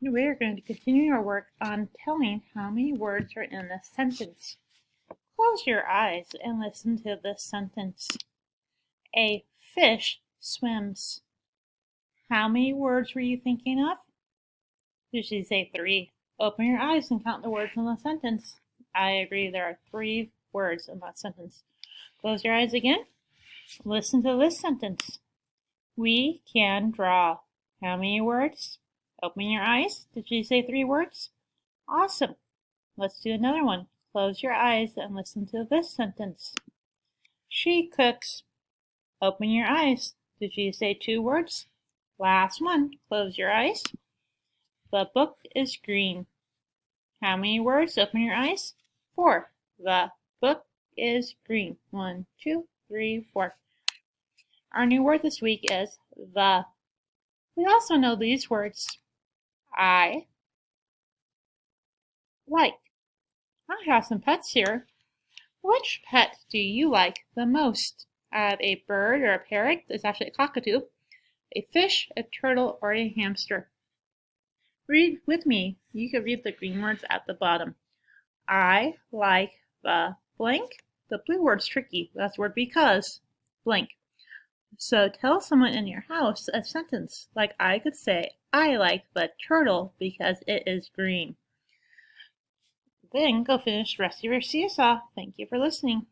We're going to continue our work on telling how many words are in a sentence. Close your eyes and listen to this sentence. A fish swims. How many words were you thinking of? Did she say 3? Open your eyes and count the words in the sentence. I agree, there are 3 words in that sentence. Close your eyes again. Listen to this sentence. We can draw. How many words? Open your eyes. Did she say 3 words? Awesome. Let's do another one. Close your eyes and listen to this sentence. She cooks. Open your eyes. Did she say 2 words? Last one. Close your eyes. The book is green. How many words? Open your eyes. 4. The book is green. 1, 2, 3, 4. Our new word this week is the. We also know these words. I like. I have some pets here. Which pet do you like the most? I have a bird or a parrot. It's actually a cockatoo. A fish, a turtle, or a hamster. Read with me. You can read the green words at the bottom. I like the blank. The blue word's tricky. That's the word because. Blank. So tell someone in your house a sentence. Like I could say, I like the turtle because it is green. Then go finish the rest of your seesaw. Thank you for listening.